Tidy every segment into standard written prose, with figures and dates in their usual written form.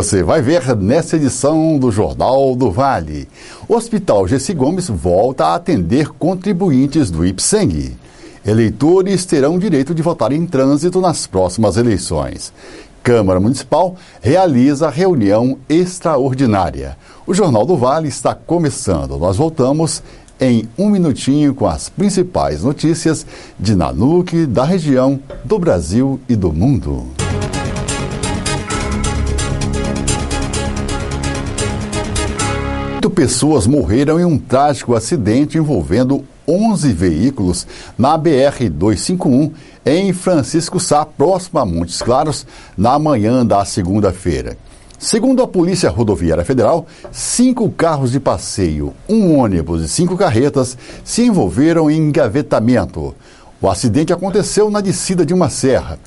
Você vai ver nessa edição do Jornal do Vale. O Hospital Gessi Gomes volta a atender contribuintes do IPSENG. Eleitores terão direito de votar em trânsito nas próximas eleições. Câmara Municipal realiza reunião extraordinária. O Jornal do Vale está começando. Nós voltamos em um minutinho com as principais notícias de Nanuque, da região, do Brasil e do mundo. Pessoas morreram em um trágico acidente envolvendo 11 veículos na BR-251 em Francisco Sá, próximo a Montes Claros, na manhã da segunda-feira. Segundo a Polícia Rodoviária Federal, 5 carros de passeio, um ônibus e 5 carretas se envolveram em engavetamento. O acidente aconteceu na descida de uma serra.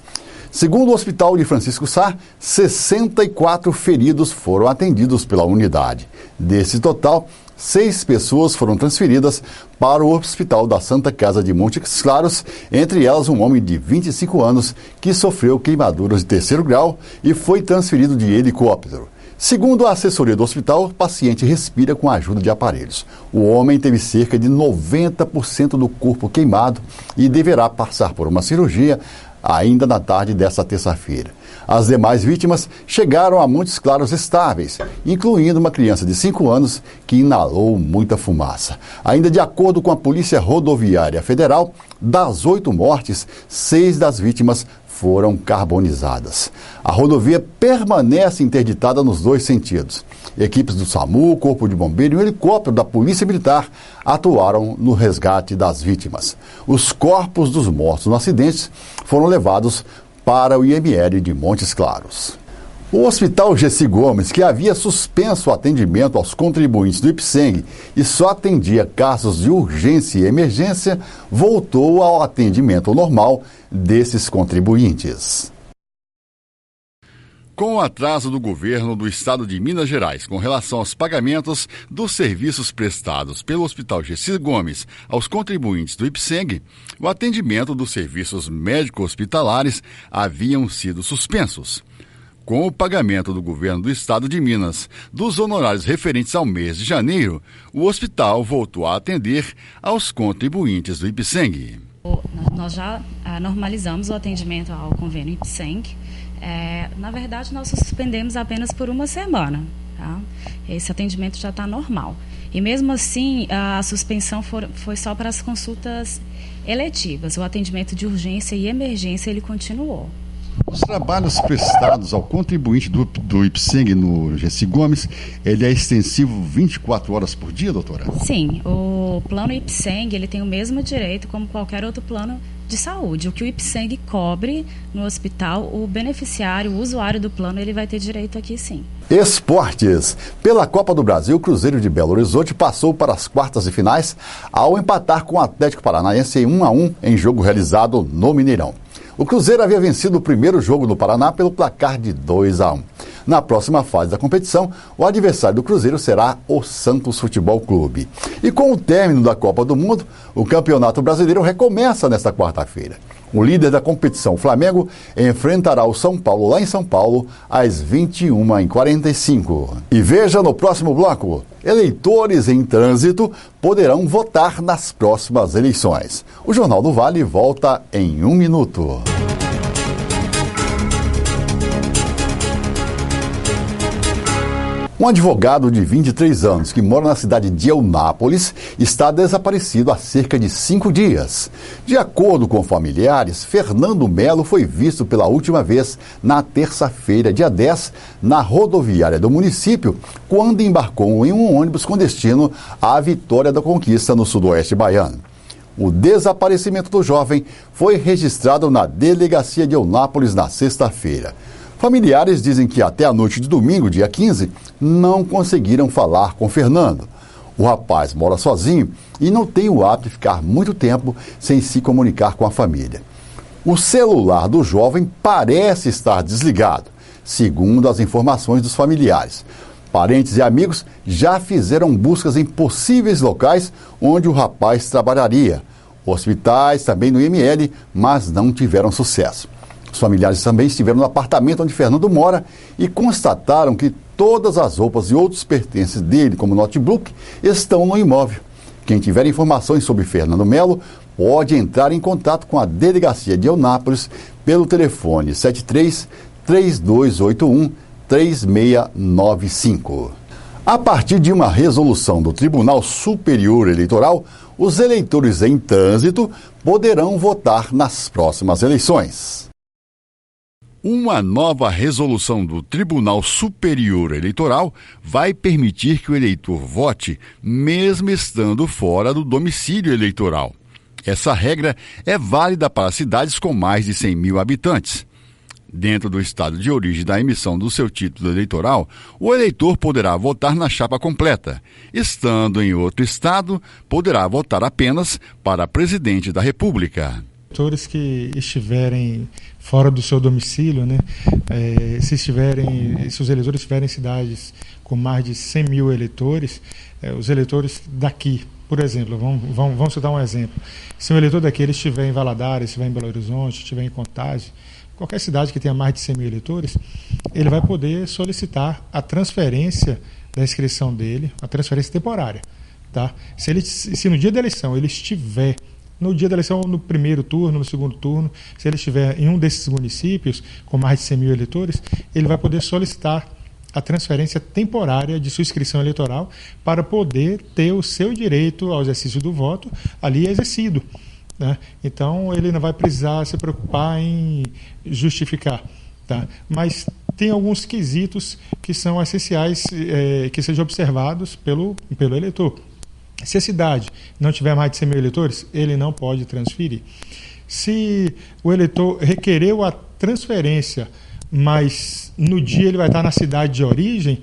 Segundo o Hospital de Francisco Sá, 64 feridos foram atendidos pela unidade. Desse total, 6 pessoas foram transferidas para o Hospital da Santa Casa de Montes Claros, entre elas um homem de 25 anos que sofreu queimaduras de 3º grau e foi transferido de helicóptero. Segundo a assessoria do hospital, o paciente respira com a ajuda de aparelhos. O homem teve cerca de 90% do corpo queimado e deverá passar por uma cirurgia ainda na tarde desta terça-feira. As demais vítimas chegaram a Montes Claros estáveis, incluindo uma criança de 5 anos que inalou muita fumaça. Ainda de acordo com a Polícia Rodoviária Federal, das 8 mortes, 6 das vítimas foram carbonizadas. A rodovia permanece interditada nos 2 sentidos. Equipes do SAMU, Corpo de Bombeiro e um helicóptero da Polícia Militar atuaram no resgate das vítimas. Os corpos dos mortos no acidente foram levados para o IML de Montes Claros. O Hospital Gessi Gomes, que havia suspenso o atendimento aos contribuintes do IPSENG e só atendia casos de urgência e emergência, voltou ao atendimento normal desses contribuintes. Com o atraso do governo do estado de Minas Gerais com relação aos pagamentos dos serviços prestados pelo Hospital Gessi Gomes aos contribuintes do IPSENG, o atendimento dos serviços médico-hospitalares haviam sido suspensos. Com o pagamento do governo do estado de Minas dos honorários referentes ao mês de janeiro, o hospital voltou a atender aos contribuintes do IPSENG. Nós já normalizamos o atendimento ao convênio IPSENG. Na verdade, nós suspendemos apenas por uma semana. Tá? Esse atendimento já está normal. E mesmo assim, a suspensão foi só para as consultas eletivas. O atendimento de urgência e emergência ele continuou. Os trabalhos prestados ao contribuinte do IPSENG no Gessi Gomes, ele é extensivo 24 horas por dia, doutora? Sim, o plano IPSENG ele tem o mesmo direito como qualquer outro plano de saúde. O que o IPSENG cobre no hospital, o beneficiário, o usuário do plano, ele vai ter direito aqui sim. Esportes. Pela Copa do Brasil, o Cruzeiro de Belo Horizonte passou para as quartas de finais ao empatar com o Atlético Paranaense em 1-1 em jogo realizado no Mineirão. O Cruzeiro havia vencido o primeiro jogo no Paraná pelo placar de 2-1. Na próxima fase da competição, o adversário do Cruzeiro será o Santos Futebol Clube. E com o término da Copa do Mundo, o Campeonato Brasileiro recomeça nesta quarta-feira. O líder da competição, o Flamengo, enfrentará o São Paulo lá em São Paulo às 21h45. E veja no próximo bloco: eleitores em trânsito poderão votar nas próximas eleições. O Jornal do Vale volta em 1 minuto. Um advogado de 23 anos que mora na cidade de Eunápolis está desaparecido há cerca de 5 dias. De acordo com familiares, Fernando Melo foi visto pela última vez na terça-feira, dia 10, na rodoviária do município, quando embarcou em um ônibus com destino à Vitória da Conquista, no sudoeste baiano. O desaparecimento do jovem foi registrado na delegacia de Eunápolis na sexta-feira. Familiares dizem que até a noite de domingo, dia 15, não conseguiram falar com Fernando. O rapaz mora sozinho e não tem o hábito de ficar muito tempo sem se comunicar com a família. O celular do jovem parece estar desligado, segundo as informações dos familiares. Parentes e amigos já fizeram buscas em possíveis locais onde o rapaz trabalharia. Hospitais, também no IML, mas não tiveram sucesso. Os familiares também estiveram no apartamento onde Fernando mora e constataram que todas as roupas e outros pertences dele, como notebook, estão no imóvel. Quem tiver informações sobre Fernando Melo pode entrar em contato com a Delegacia de Eunápolis pelo telefone 73-3281-3695. A partir de uma resolução do Tribunal Superior Eleitoral, os eleitores em trânsito poderão votar nas próximas eleições. Uma nova resolução do Tribunal Superior Eleitoral vai permitir que o eleitor vote mesmo estando fora do domicílio eleitoral. Essa regra é válida para cidades com mais de 100 mil habitantes. Dentro do estado de origem da emissão do seu título eleitoral, o eleitor poderá votar na chapa completa. Estando em outro estado, poderá votar apenas para presidente da República. Eleitores que estiverem fora do seu domicílio, né? Se os eleitores estiverem em cidades com mais de 100 mil eleitores, os eleitores daqui, por exemplo, vamos citar um exemplo. Se o eleitor daqui ele estiver em Valadares, estiver em Belo Horizonte, estiver em Contagem, qualquer cidade que tenha mais de 100 mil eleitores, ele vai poder solicitar a transferência da inscrição dele, a transferência temporária. Tá? Se no dia da eleição ele estiver, no dia da eleição, no primeiro turno, no segundo turno, se ele estiver em um desses municípios com mais de 100 mil eleitores, ele vai poder solicitar a transferência temporária de sua inscrição eleitoral para poder ter o seu direito ao exercício do voto ali exercido. Né? Então, ele não vai precisar se preocupar em justificar. Tá? Mas tem alguns quesitos que são essenciais que sejam observados pelo eleitor. Se a cidade não tiver mais de 100 mil eleitores, ele não pode transferir. Se o eleitor requereu a transferência, mas no dia ele vai estar na cidade de origem,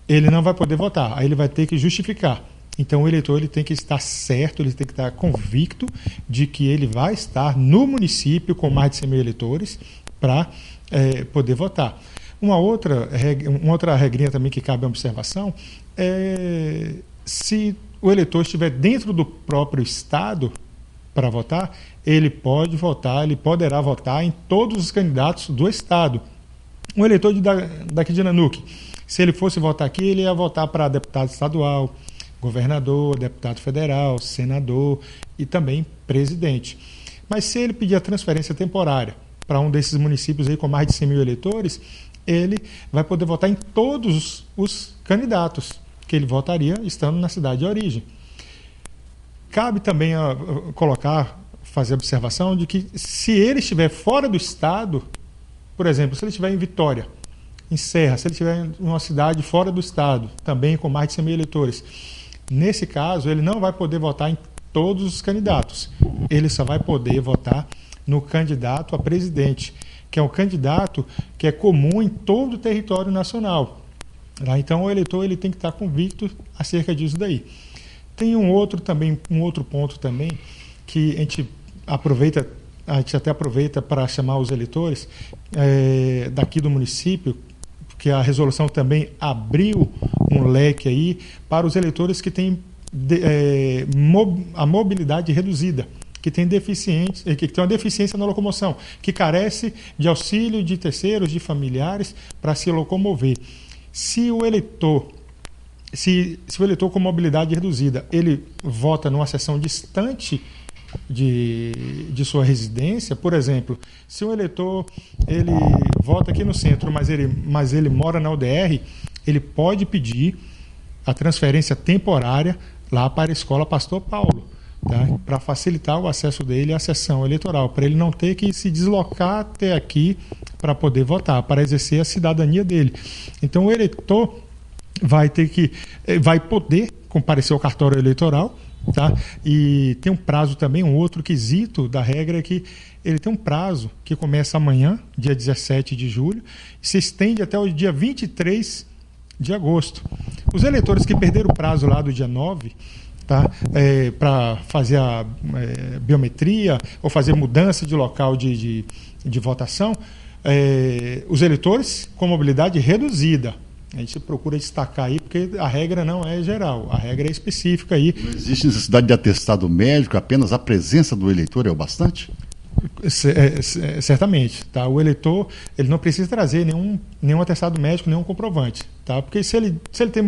ele não vai poder votar. Aí ele vai ter que justificar. Então, o eleitor ele tem que estar certo, ele tem que estar convicto de que ele vai estar no município com mais de 100 mil eleitores para poder votar. Uma outra regrinha também que cabe à observação é se o eleitor estiver dentro do próprio estado para votar, ele pode votar, ele poderá votar em todos os candidatos do estado. Um eleitor daqui de Nanuque, se ele fosse votar aqui, ele ia votar para deputado estadual, governador, deputado federal, senador e também presidente. Mas se ele pedir a transferência temporária para um desses municípios aí com mais de 100 mil eleitores, ele vai poder votar em todos os candidatos que ele votaria estando na cidade de origem. Cabe também fazer a observação de que se ele estiver fora do estado, por exemplo, se ele estiver em Vitória, em Serra, se ele estiver em uma cidade fora do estado, também com mais de 100 mil eleitores, nesse caso, ele não vai poder votar em todos os candidatos. Ele só vai poder votar no candidato a presidente, que é um candidato que é comum em todo o território nacional. Então, o eleitor ele tem que estar convicto acerca disso daí. Tem um outro ponto também que a gente até aproveita para chamar os eleitores daqui do município, que a resolução também abriu um leque aí para os eleitores que têm a mobilidade reduzida, que tem uma deficiência na locomoção, que carece de auxílio de terceiros, de familiares, para se locomover. Se o eleitor com mobilidade reduzida, ele vota numa seção distante de sua residência, por exemplo, se o eleitor ele vota aqui no centro, mas ele mora na UDR, ele pode pedir a transferência temporária lá para a Escola Pastor Paulo, tá? Para facilitar o acesso dele à sessão eleitoral, para ele não ter que se deslocar até aqui para poder votar, para exercer a cidadania dele. Então, o eleitor vai poder comparecer ao cartório eleitoral, tá? E tem um prazo também, um outro quesito da regra é que ele tem um prazo que começa amanhã, dia 17 de julho, e se estende até o dia 23 de agosto. Os eleitores que perderam o prazo lá do dia 9, tá? Para fazer a biometria ou fazer mudança de local de votação, os eleitores com mobilidade reduzida, a gente procura destacar aí, porque a regra não é geral, a regra é específica aí. Não existe necessidade de atestado médico, apenas a presença do eleitor é o bastante? Certamente, tá? O eleitor ele não precisa trazer nenhum atestado médico, nenhum comprovante, tá? Porque se ele tem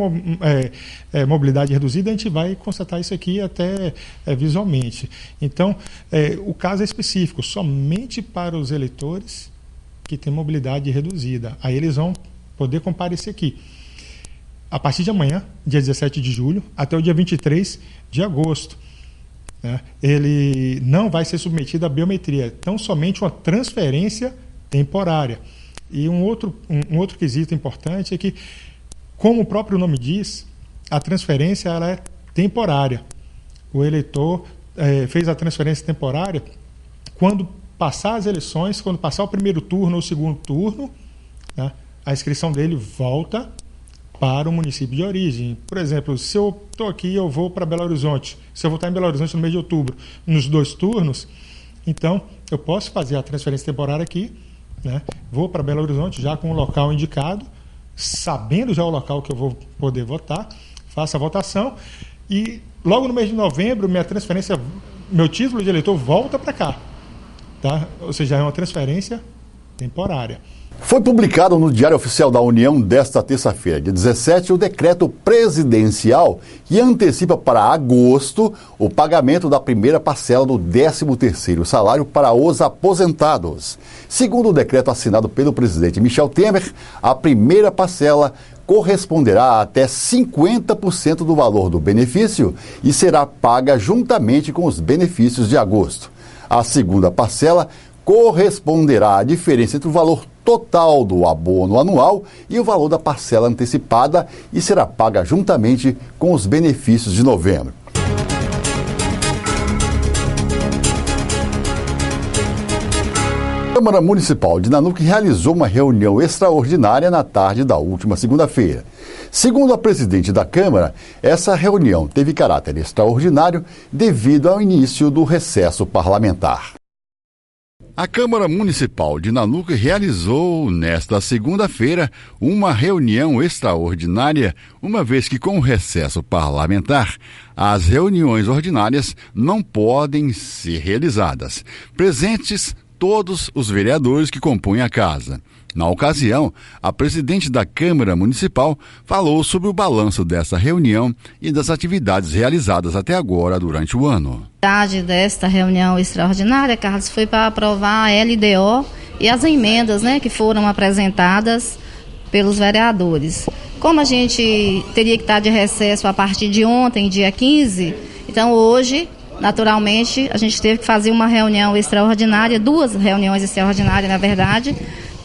mobilidade reduzida, a gente vai constatar isso aqui até visualmente. Então, o caso é específico, somente para os eleitores que têm mobilidade reduzida. Aí eles vão poder comparecer aqui. A partir de amanhã, dia 17 de julho, até o dia 23 de agosto. Ele não vai ser submetido à biometria, então somente uma transferência temporária. E um outro quesito importante é que, como o próprio nome diz, a transferência ela é temporária. O eleitor fez a transferência temporária quando passar as eleições, quando passar o primeiro turno ou o segundo turno, né, a inscrição dele volta para o município de origem. Por exemplo, se eu estou aqui e eu vou para Belo Horizonte, se eu vou estar em Belo Horizonte no mês de outubro, nos 2 turnos, então eu posso fazer a transferência temporária aqui, né? Vou para Belo Horizonte já com o local indicado, sabendo já o local que eu vou poder votar, faço a votação e logo no mês de novembro meu título de eleitor volta para cá, tá? Ou seja, é uma transferência temporária. Foi publicado no Diário Oficial da União desta terça-feira, dia 17, o decreto presidencial que antecipa para agosto o pagamento da primeira parcela do 13º salário para os aposentados. Segundo o decreto assinado pelo presidente Michel Temer, a primeira parcela corresponderá a até 50% do valor do benefício e será paga juntamente com os benefícios de agosto. A segunda parcela corresponderá à diferença entre o valor total do abono anual e o valor da parcela antecipada e será paga juntamente com os benefícios de novembro. A Câmara Municipal de Nanuque realizou uma reunião extraordinária na tarde da última segunda-feira. Segundo a presidente da Câmara, essa reunião teve caráter extraordinário devido ao início do recesso parlamentar. A Câmara Municipal de Nanuque realizou, nesta segunda-feira, uma reunião extraordinária, uma vez que, com o recesso parlamentar, as reuniões ordinárias não podem ser realizadas. Presentes todos os vereadores que compõem a casa. Na ocasião, a presidente da Câmara Municipal falou sobre o balanço dessa reunião e das atividades realizadas até agora durante o ano. A atividade desta reunião extraordinária, Carlos, foi para aprovar a LDO e as emendas, né, que foram apresentadas pelos vereadores. Como a gente teria que estar de recesso a partir de ontem, dia 15, então hoje, naturalmente, a gente teve que fazer uma reunião extraordinária, 2 reuniões extraordinárias, na verdade,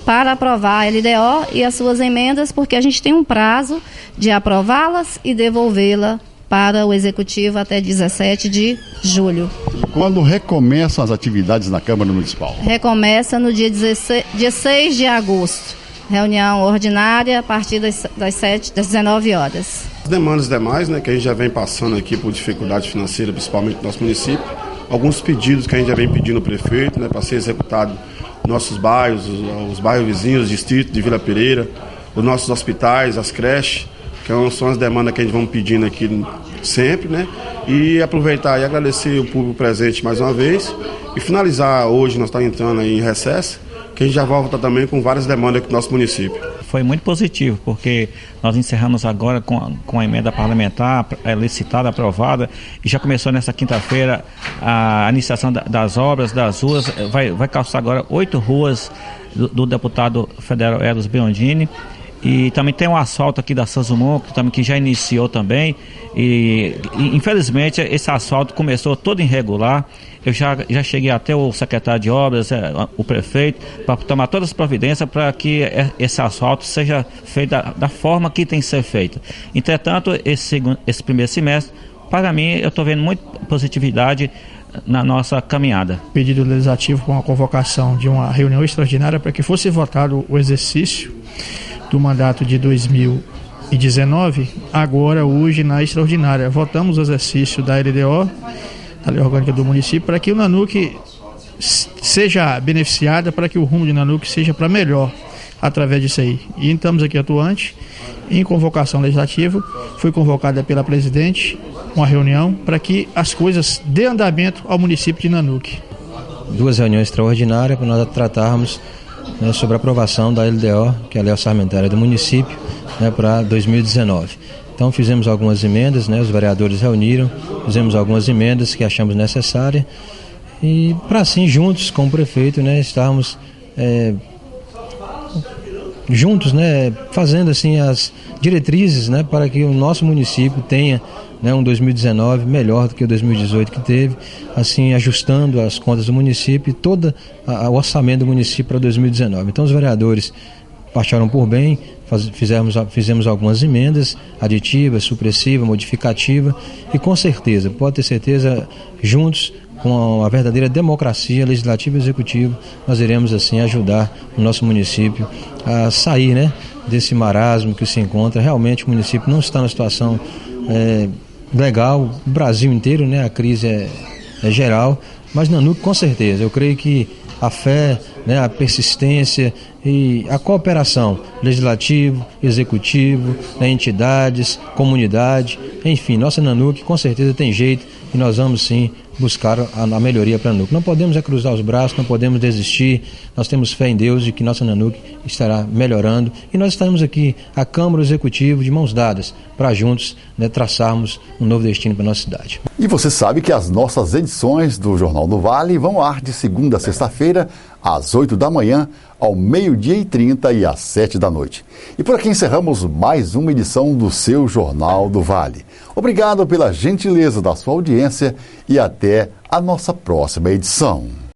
para aprovar a LDO e as suas emendas, porque a gente tem um prazo de aprová-las e devolvê-la para o Executivo até 17 de julho. Quando recomeçam as atividades na Câmara Municipal? Recomeça no dia 6 de agosto. Reunião ordinária a partir das 19 horas. As demandas demais, né, que a gente já vem passando aqui por dificuldade financeira, principalmente no nosso município. Alguns pedidos que a gente já vem pedindo ao prefeito, né, para ser executado nossos bairros, os bairros vizinhos, distrito de Vila Pereira, os nossos hospitais, as creches, que são as demandas que a gente vamos pedindo aqui sempre, né? E aproveitar e agradecer o público presente mais uma vez e finalizar hoje, nós estamos entrando aí em recesso, que a gente já volta também com várias demandas aqui do nosso município. Foi muito positivo, porque nós encerramos agora com a emenda parlamentar licitada, aprovada, e já começou nessa quinta-feira a iniciação das obras, das ruas. Vai calçar agora 8 ruas do deputado federal Eros Biondini. E também tem um asfalto aqui da Sanzumon, que já iniciou também. E infelizmente esse asfalto começou todo irregular. Eu já cheguei até o secretário de obras, o prefeito, para tomar todas as providências para que esse asfalto seja feito da forma que tem que ser feito. Entretanto, esse primeiro semestre, para mim, eu estou vendo muita positividade na nossa caminhada. Pedido legislativo com a convocação de uma reunião extraordinária para que fosse votado o exercício do mandato de 2019, agora, hoje, na extraordinária. Votamos o exercício da LDO, da Lei Orgânica do Município, para que o Nanuque seja beneficiada, para que o rumo de Nanuque seja para melhor através disso aí. E estamos aqui atuantes em convocação legislativa. Foi convocada pela presidente uma reunião para que as coisas dê andamento ao município de Nanuque. 2 reuniões extraordinárias para nós tratarmos, né, sobre a aprovação da LDO, que é a Lei Orçamentária do município, né, para 2019. Então fizemos algumas emendas, né, os vereadores reuniram, fizemos algumas emendas que achamos necessárias e para assim juntos com o prefeito, né, estarmos juntos, né, fazendo assim as diretrizes, né, para que o nosso município tenha, né, um 2019 melhor do que o 2018 que teve, assim ajustando as contas do município e todo o orçamento do município para 2019. Então os vereadores acharam por bem, fizemos algumas emendas aditivas, supressivas, modificativas e com certeza, pode ter certeza, juntos com a verdadeira democracia legislativa e executiva, nós iremos assim ajudar o nosso município a sair, né, desse marasmo que se encontra. Realmente o município não está numa situação legal, o Brasil inteiro, né, a crise é geral, mas Nanuque com certeza, eu creio que a fé, né, a persistência e a cooperação legislativo, executivo, né, entidades, comunidade, enfim, nossa Nanuque com certeza tem jeito e nós vamos sim buscar a melhoria para a Nanuque. Não podemos cruzar os braços, não podemos desistir, nós temos fé em Deus e que nossa Nanuque estará melhorando e nós estamos aqui, a Câmara Executiva, de mãos dadas, para juntos, né, traçarmos um novo destino para a nossa cidade. E você sabe que as nossas edições do Jornal do Vale vão ao ar de segunda a sexta-feira, às 8 da manhã, ao 12h30 e às 7 da noite. E por aqui encerramos mais uma edição do seu Jornal do Vale. Obrigado pela gentileza da sua audiência e até a nossa próxima edição.